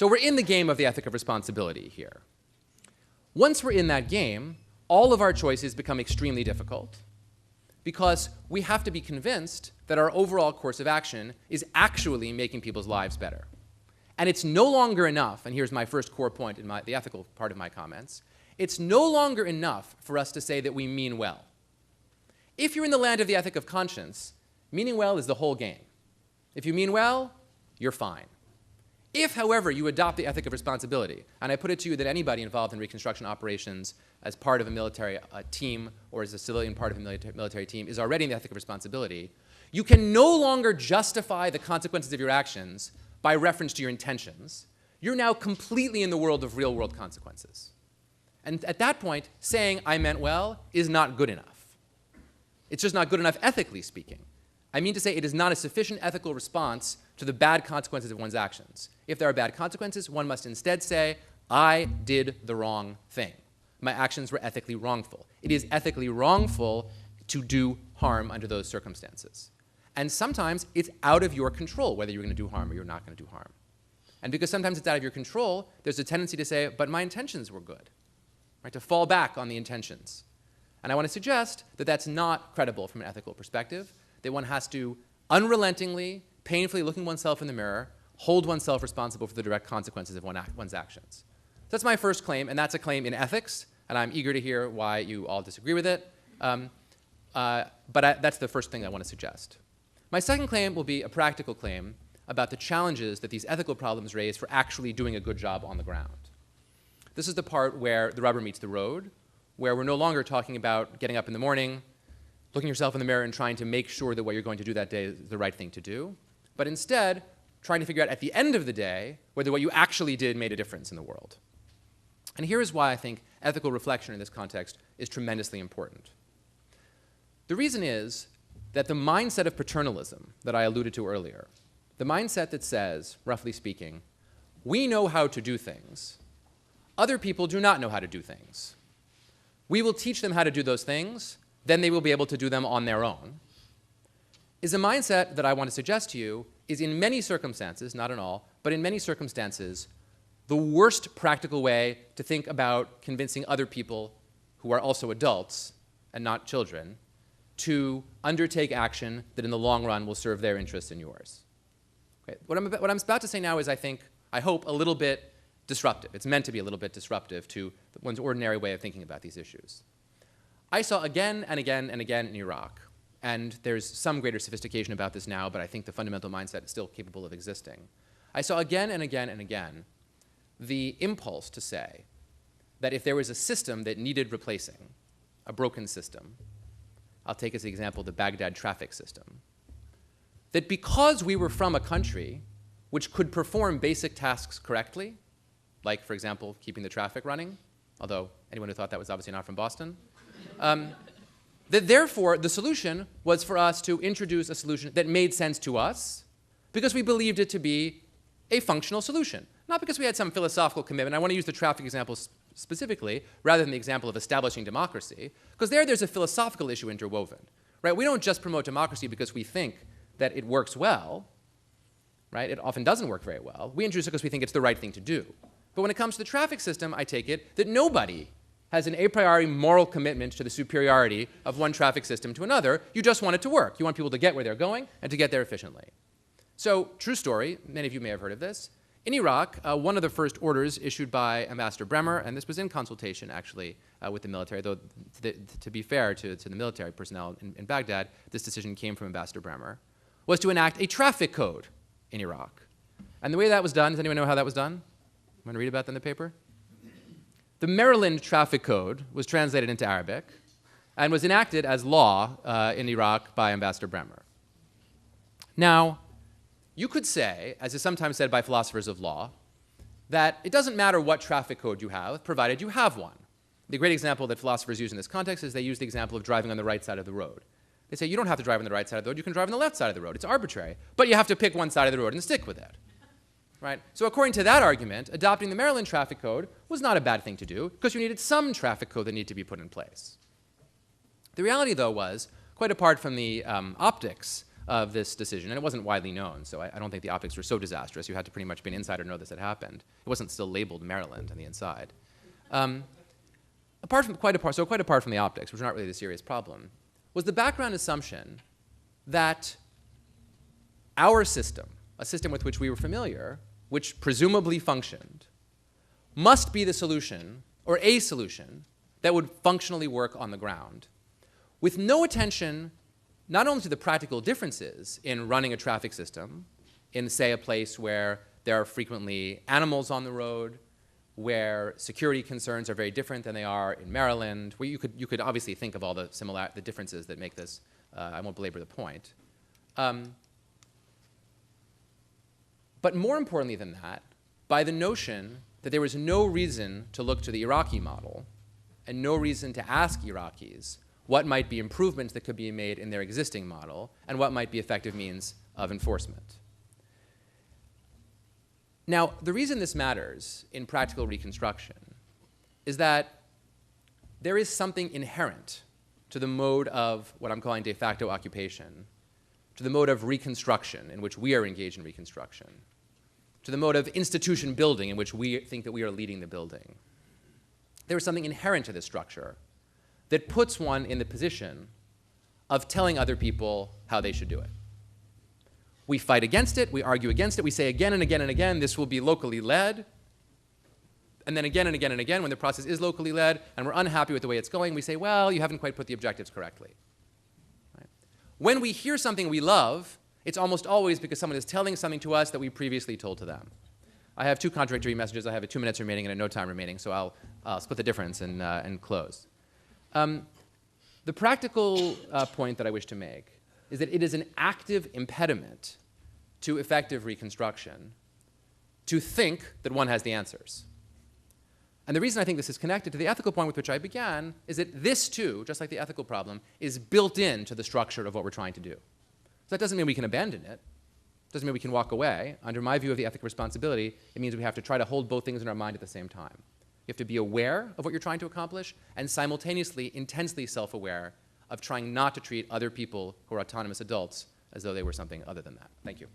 So we're in the game of the ethic of responsibility here. Once we're in that game, all of our choices become extremely difficult because we have to be convinced that our overall course of action is actually making people's lives better. And it's no longer enough, and here's my first core point in the ethical part of my comments, it's no longer enough for us to say that we mean well. If you're in the land of the ethic of conscience, meaning well is the whole game. If you mean well, you're fine. If, however, you adopt the ethic of responsibility, and I put it to you that anybody involved in Reconstruction operations as part of a military team or as a civilian part of a military team is already in the ethic of responsibility, you can no longer justify the consequences of your actions by reference to your intentions. You're now completely in the world of real-world consequences. And at that point, saying I meant well is not good enough. It's just not good enough ethically speaking. I mean to say it is not a sufficient ethical response to the bad consequences of one's actions. If there are bad consequences, one must instead say, I did the wrong thing. My actions were ethically wrongful. It is ethically wrongful to do harm under those circumstances. And sometimes it's out of your control whether you're going to do harm or you're not going to do harm. And because sometimes it's out of your control, there's a tendency to say, but my intentions were good, right? To fall back on the intentions. And I want to suggest that that's not credible from an ethical perspective, that one has to unrelentingly, painfully looking oneself in the mirror, hold oneself responsible for the direct consequences of one's actions. So that's my first claim, and that's a claim in ethics, and I'm eager to hear why you all disagree with it. That's the first thing I want to suggest. My second claim will be a practical claim about the challenges that these ethical problems raise for actually doing a good job on the ground. This is the part where the rubber meets the road, where we're no longer talking about getting up in the morning, looking yourself in the mirror and trying to make sure that what you're going to do that day is the right thing to do, but instead trying to figure out at the end of the day whether what you actually did made a difference in the world. And here is why I think ethical reflection in this context is tremendously important. The reason is that the mindset of paternalism that I alluded to earlier, the mindset that says, roughly speaking, we know how to do things, other people do not know how to do things. We will teach them how to do those things, then they will be able to do them on their own, is a mindset that I want to suggest to you is in many circumstances, not in all, but in many circumstances, the worst practical way to think about convincing other people who are also adults and not children to undertake action that in the long run will serve their interests and yours. Okay. What I'm about to say now is, I hope, a little bit disruptive. It's meant to be a little bit disruptive to one's ordinary way of thinking about these issues. I saw again and again and again in Iraq, and there's some greater sophistication about this now, but I think the fundamental mindset is still capable of existing. I saw again and again and again the impulse to say that if there was a system that needed replacing, a broken system, I'll take as an example the Baghdad traffic system, that because we were from a country which could perform basic tasks correctly, like, for example, keeping the traffic running, although anyone who thought that was obviously not from Boston, that therefore the solution was for us to introduce a solution that made sense to us because we believed it to be a functional solution, not because we had some philosophical commitment. I want to use the traffic example specifically rather than the example of establishing democracy, because there's a philosophical issue interwoven, right? We don't just promote democracy because we think that it works well, right? It often doesn't work very well. We introduce it because we think it's the right thing to do. But when it comes to the traffic system, I take it that nobody has an a priori moral commitment to the superiority of one traffic system to another. You just want it to work. You want people to get where they're going and to get there efficiently. So, true story, many of you may have heard of this. In Iraq, one of the first orders issued by Ambassador Bremer, and this was in consultation actually with the military, though to be fair to the military personnel in Baghdad, this decision came from Ambassador Bremer, was to enact a traffic code in Iraq. And the way that was done, does anyone know how that was done? Want to read about that in the paper? The Maryland Traffic Code was translated into Arabic and was enacted as law in Iraq by Ambassador Bremer. Now, you could say, as is sometimes said by philosophers of law, that it doesn't matter what traffic code you have, provided you have one. The great example that philosophers use in this context is they use the example of driving on the right side of the road. They say you don't have to drive on the right side of the road, you can drive on the left side of the road. It's arbitrary, but you have to pick one side of the road and stick with it. Right? So according to that argument, adopting the Maryland traffic code was not a bad thing to do because you needed some traffic code that needed to be put in place. The reality, though, was, quite apart from the optics of this decision, and it wasn't widely known, so I don't think the optics were so disastrous. You had to pretty much be an insider to know this had happened. It wasn't still labeled Maryland on the inside. Quite apart from the optics, which are not really the serious problem, was the background assumption that our system, a system with which we were familiar, which presumably functioned, must be the solution, or a solution, that would functionally work on the ground, with no attention not only to the practical differences in running a traffic system, in, say, a place where there are frequently animals on the road, where security concerns are very different than they are in Maryland, where you could obviously think of all the differences that make this, I won't belabor the point. But more importantly than that, by the notion that there was no reason to look to the Iraqi model and no reason to ask Iraqis what might be improvements that could be made in their existing model and what might be effective means of enforcement. Now, the reason this matters in practical reconstruction is that there is something inherent to the mode of what I'm calling de facto occupation, to the mode of reconstruction in which we are engaged in reconstruction, to the mode of institution building in which we think that we are leading the building. There is something inherent to this structure that puts one in the position of telling other people how they should do it. We fight against it, we argue against it, we say again and again and again, this will be locally led. And then again and again and again, when the process is locally led and we're unhappy with the way it's going, we say, well, you haven't quite put the objectives correctly. Right? When we hear something we love, it's almost always because someone is telling something to us that we previously told to them. I have two contradictory messages. I have 2 minutes remaining and a no time remaining, so I'll split the difference and close. The practical point that I wish to make is that it is an active impediment to effective reconstruction to think that one has the answers. And the reason I think this is connected to the ethical point with which I began is that this too, just like the ethical problem, is built into the structure of what we're trying to do. So that doesn't mean we can abandon it. Doesn't mean we can walk away. Under my view of the ethical responsibility, it means we have to try to hold both things in our mind at the same time. You have to be aware of what you're trying to accomplish and simultaneously intensely self-aware of trying not to treat other people who are autonomous adults as though they were something other than that. Thank you.